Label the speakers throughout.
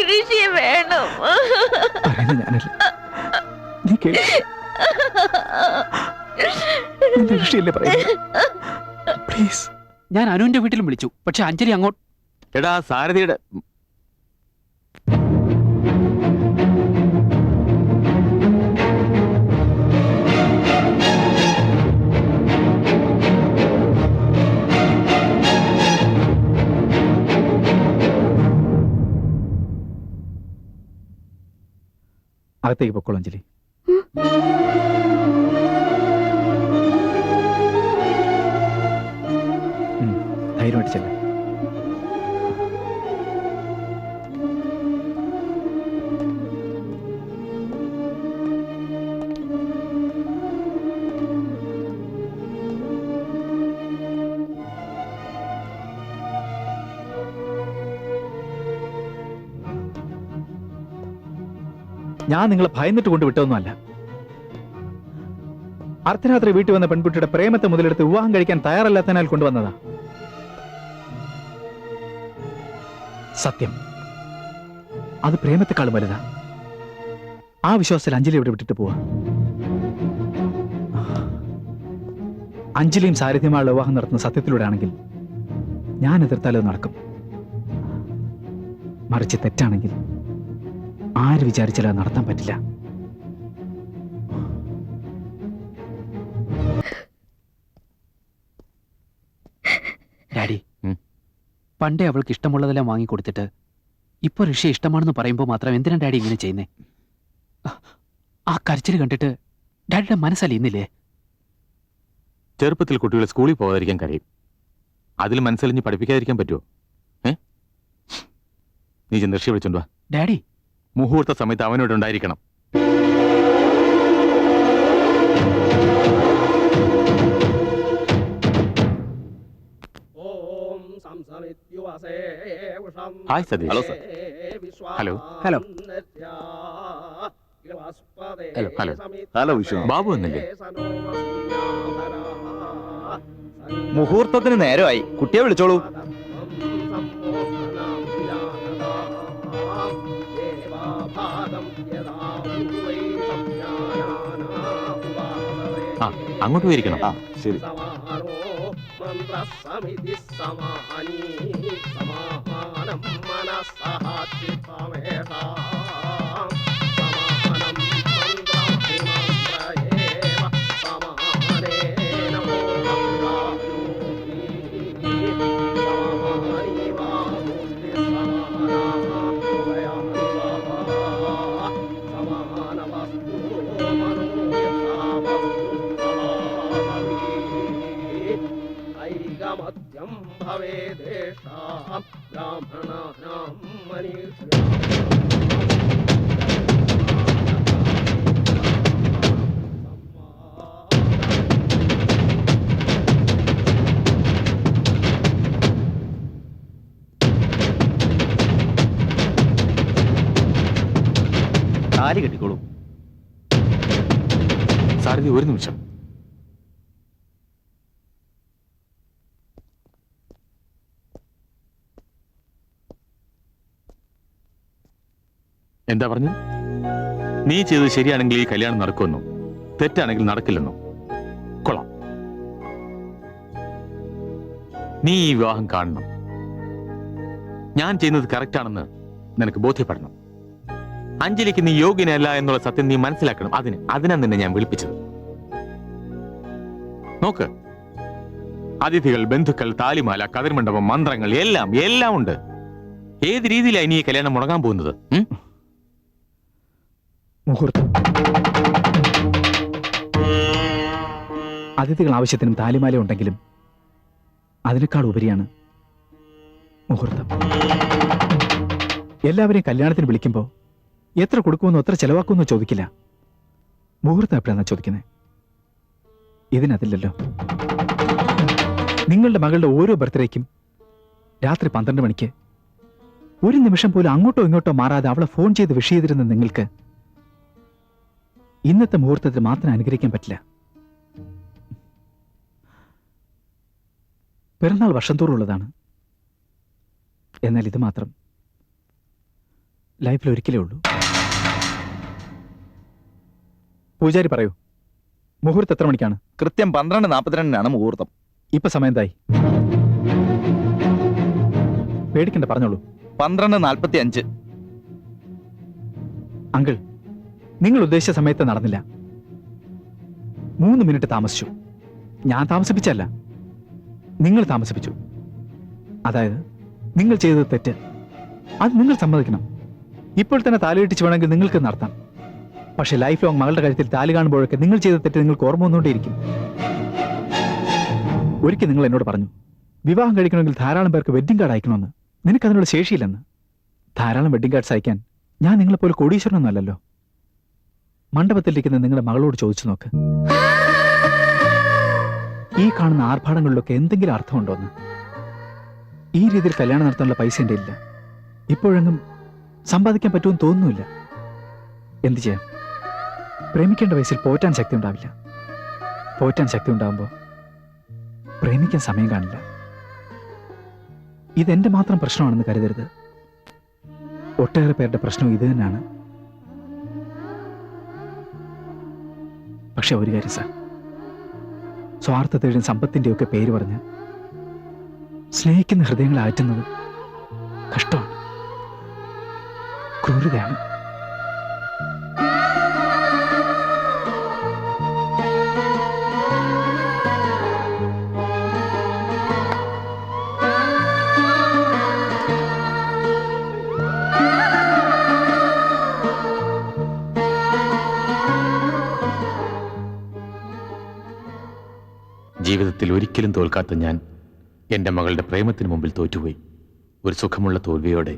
Speaker 1: ഋഷിയെ വേണം.
Speaker 2: ഞാനല്ല, നീ ഋഷിയല്ലേ പറയുന്നത്? പ്ലീസ്.
Speaker 3: ഞാൻ അനുവിന്റെ വീട്ടിലും വിളിച്ചു, പക്ഷെ അഞ്ജലി അങ്ങോട്ട്.
Speaker 4: എടാ സാരഥിയുടെ
Speaker 2: അകത്തേക്ക് പൊക്കോളൂ അഞ്ജലി. ധൈര്യമായിട്ട് ചെല്ലാം. ഞാൻ നിങ്ങളെ ഭയന്നിട്ട് കൊണ്ട് വിട്ടതൊന്നുമല്ല. അർദ്ധരാത്രി വീട്ടിൽ വന്ന പെൺകുട്ടിയുടെ പ്രേമത്തെ മുതലെടുത്ത് വിവാഹം കഴിക്കാൻ തയ്യാറല്ലാത്തതിനാൽ കൊണ്ടുവന്നതാ. സത്യം, അത് പ്രേമത്തെക്കാളും വലുതാ. ആ വിശ്വാസത്തിൽ അഞ്ജലി ഇവിടെ വിട്ടിട്ട് പോവാ. അഞ്ജലിയും സാരഥ്യമായുള്ള വിവാഹം നടത്തുന്ന സത്യത്തിലൂടെ ആണെങ്കിൽ ഞാൻ എതിർത്താലോ നടക്കും. മറിച്ച് തെറ്റാണെങ്കിൽ ആര് വിചാരിച്ചാലും അത് നടത്താൻ പറ്റില്ല.
Speaker 3: ഡാഡി, പണ്ടേ അവൾക്ക് ഇഷ്ടമുള്ളതെല്ലാം വാങ്ങിക്കൊടുത്തിട്ട് ഇപ്പൊ ഋഷി ഇഷ്ടമാണെന്ന് പറയുമ്പോൾ മാത്രം എന്തിനാ ഡാഡി ഇങ്ങനെ ചെയ്യുന്നേ? ആ കരച്ചിൽ കണ്ടിട്ട് ഡാഡിയുടെ മനസ്സലിയുന്നില്ലേ?
Speaker 4: ചെറുപ്പത്തിൽ കുട്ടികൾ സ്കൂളിൽ പോകാതിരിക്കാൻ കരയും. അതിൽ മനസ്സലിഞ്ഞ് പഠിപ്പിക്കാതിരിക്കാൻ പറ്റുമോ? നീ ചെന്ന് ഋഷി വിളിച്ചോണ്ട് വാ.
Speaker 3: ഡാഡി,
Speaker 4: മുഹൂർത്ത സമയത്ത് അവനോട് ഉണ്ടായിരിക്കണം. Hi Satheesh.
Speaker 5: Hello sir.
Speaker 4: Hello
Speaker 3: hello
Speaker 4: hello hello
Speaker 5: hello Vishwa.
Speaker 4: Babu വന്നില്ലേ?
Speaker 5: മുഹൂർത്തത്തിന് നേരമായി, കുട്ടിയെ വിളിച്ചോളൂ.
Speaker 4: ആ, അങ്ങോട്ട് പോയിരിക്കണം.
Speaker 5: ആ ശരി.
Speaker 6: താലി കെട്ടിക്കോളൂ.
Speaker 4: സാരഥി ഒരു നിമിഷം. എന്താ പറഞ്ഞു? നീ ചെയ്തത് ശരിയാണെങ്കിൽ ഈ കല്യാണം നടക്കുമെന്നോ, തെറ്റാണെങ്കിൽ നടക്കില്ലെന്നോ? കൊള്ളാം. നീ ഈ വിവാഹം കാണണം. ഞാൻ ചെയ്യുന്നത് കറക്റ്റ് ആണെന്ന് നിനക്ക് ബോധ്യപ്പെടണം. അഞ്ജലിക്ക് നീ യോഗ്യനല്ല എന്നുള്ള സത്യം നീ മനസ്സിലാക്കണം. അതിനാ നിന്നെ ഞാൻ വിളിപ്പിച്ചത്. നോക്ക്, അതിഥികൾ, ബന്ധുക്കൾ, താലിമാല, കതിർമണ്ഡപം, മന്ത്രങ്ങൾ എല്ലാം ഉണ്ട്. ഏത് രീതിയിലാണ് ഇനി ഈ കല്യാണം മുടങ്ങാൻ പോകുന്നത്?
Speaker 2: മുഹൂർത്തം. അതിഥികൾ ആവശ്യത്തിനും താലിമാല ഉണ്ടെങ്കിലും അതിനേക്കാൾ ഉപരിയാണ് മുഹൂർത്തം. എല്ലാവരെയും കല്യാണത്തിന് വിളിക്കുമ്പോൾ എത്ര കൊടുക്കുമെന്നോ എത്ര ചെലവാക്കുമെന്നോ ചോദിക്കില്ല. മുഹൂർത്തം എപ്പോഴാണ് ചോദിക്കുന്നത്? ഇതിനതില്ലല്ലോ. നിങ്ങളുടെ മകളുടെ ഓരോ ബർത്ത്ഡേക്കും രാത്രി 12 മണിക്ക് ഒരു നിമിഷം പോലും അങ്ങോട്ടോ ഇങ്ങോട്ടോ മാറാതെ അവളെ ഫോൺ ചെയ്ത് വിഷ് ചെയ്തിരുന്ന നിങ്ങൾക്ക് ഇന്നത്തെ മുഹൂർത്തത്തിൽ മാത്രം അനുഗ്രഹിക്കാൻ പറ്റില്ല. പിറന്നാൾ വർഷം തോറും ഉള്ളതാണ്. എന്നാൽ ഇത് മാത്രം ലൈഫിൽ ഒരിക്കലേ ഉള്ളൂ. പൂജാരി പറയൂ, മുഹൂർത്തം എത്ര മണിക്കാണ്?
Speaker 5: കൃത്യം 12:42 മുഹൂർത്തം.
Speaker 2: ഇപ്പൊ സമയം എന്തായി? പേടിക്കണ്ട, പറഞ്ഞോളൂ.
Speaker 5: 12:45.
Speaker 2: അങ്കിൾ, നിങ്ങൾ ഉദ്ദേശിച്ച സമയത്ത് നടന്നില്ല. 3 മിനിറ്റ് താമസിച്ചു. ഞാൻ താമസിപ്പിച്ചല്ല, നിങ്ങൾ താമസിപ്പിച്ചു. അതായത് നിങ്ങൾ ചെയ്തത് തെറ്റ്, അത് നിങ്ങൾ സമ്മതിക്കണം. ഇപ്പോൾ തന്നെ താലിയിട്ടിച്ച് വേണമെങ്കിൽ നിങ്ങൾക്ക് നടത്താം. പക്ഷെ ലൈഫ് ലോങ് മകളുടെ കഴുത്തിൽ താലി കാണുമ്പോഴൊക്കെ നിങ്ങൾ ചെയ്ത തെറ്റ് നിങ്ങൾക്ക് ഓർമ്മ വന്നുകൊണ്ടേയിരിക്കും. ഒരിക്കൽ നിങ്ങൾ എന്നോട് പറഞ്ഞു, വിവാഹം കഴിക്കണമെങ്കിൽ ധാരാളം പേർക്ക് വെഡ്ഡിംഗ് കാർഡ് അയക്കണമെന്ന്. നിനക്കതിനുള്ള ശേഷിയില്ലെന്ന്. ധാരാളം വെഡ്ഡിംഗ് കാർഡ്സ് അയക്കാൻ ഞാൻ നിങ്ങളെപ്പോലെ കോടീശ്വരനൊന്നുമല്ലല്ലോ. മണ്ഡപത്തിലിരിക്കുന്ന നിങ്ങളുടെ മകളോട് ചോദിച്ചു നോക്ക്, ഈ കാണുന്ന ആർഭാടങ്ങളിലൊക്കെ എന്തെങ്കിലും അർത്ഥമുണ്ടോന്ന്. ഈ രീതിയിൽ കല്യാണം നടത്താനുള്ള പൈസ എൻ്റെ ഇല്ല. ഇപ്പോഴെങ്ങും സമ്പാദിക്കാൻ പറ്റുമെന്ന് തോന്നുന്നില്ല. എന്തു ചെയ്യാം? പ്രേമിക്കേണ്ട വയസ്സിൽ പോറ്റാൻ ശക്തി ഉണ്ടാവില്ല. പോറ്റാൻ ശക്തി ഉണ്ടാവുമ്പോൾ പ്രേമിക്കാൻ സമയം കാണില്ല. ഇതെന്റെ മാത്രം പ്രശ്നമാണെന്ന് കരുതരുത്. ഒട്ടേറെ പേരുടെ പ്രശ്നം ഇത് തന്നെയാണ്. പക്ഷെ ഒരു കാര്യം സാർ, സ്വാർത്ഥതയുടെയും സമ്പത്തിന്റെയൊക്കെ പേര് പറഞ്ഞ് സ്നേഹിക്കുന്ന ഹൃദയങ്ങളെ ആറ്റുന്നത് കഷ്ടമാണ്, ക്രൂരതയാണ്.
Speaker 4: ജീവിതത്തിൽ ഒരിക്കലും തോൽക്കാത്ത ഞാൻ എന്റെ മകളുടെ പ്രേമത്തിന് മുമ്പിൽ തോറ്റുപോയി. ഒരു സുഖമുള്ള തോൽവിയോടെ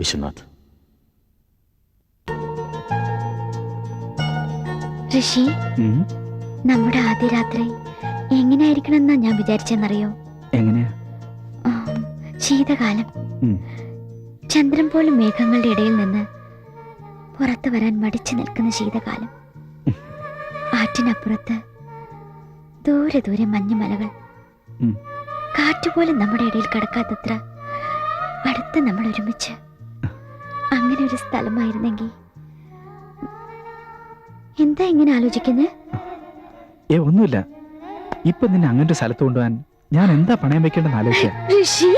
Speaker 4: വിശ്വനാഥ്.
Speaker 1: ഋഷി, നമ്മുടെ ആദ്യ രാത്രി എങ്ങനെയായിരിക്കണമെന്നാ ഞാൻ വിചാരിച്ചെന്നറിയോ?
Speaker 2: എങ്ങനെയാ?
Speaker 1: ശീതകാലം, ചന്ദ്രൻ പോലും മേഘങ്ങളുടെ ഇടയിൽ നിന്ന് പുറത്തു വരാൻ മടിച്ചു നിൽക്കുന്ന ശീതകാലം. ആറ്റിനപ്പുറത്ത് ദൂരെ ദൂരെ മഞ്ഞുമലകൾ, കാറ്റുപോലും നമ്മുടെ ഇടയിൽ കടക്കാത്തത്ര അടുത്ത് നമ്മൾ ഒരുമിച്ച്. അങ്ങനെ ഒരു സ്ഥലമായിരുന്നെങ്കിൽ. എന്താ ഇങ്ങനെ ആലോചിക്കുന്നത്?
Speaker 2: ഒന്നുമില്ല. ഇപ്പൊ നിന്നെ അങ്ങനത്തെ സ്ഥലത്ത് കൊണ്ടുപോകാൻ ഞാൻ എന്താ പണയം വെക്കേണ്ടെന്ന് ആലോചിക്കാം.
Speaker 1: ഋഷി,